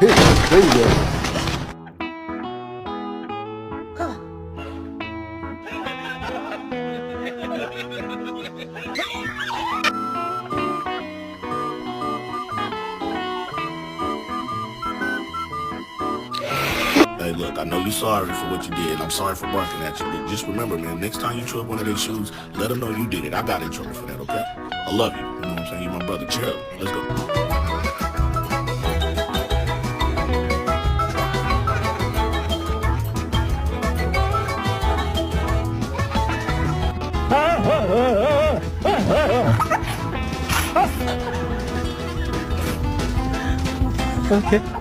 There you go. Hey, look, I know you're sorry for what you did. I'm sorry for barking at you. But just remember, man, next time you trip one of their shoes, let them know you did it. I got in trouble for that, okay? I love you. You know what I'm saying? You're my brother. Cheer up. Let's go. Okay.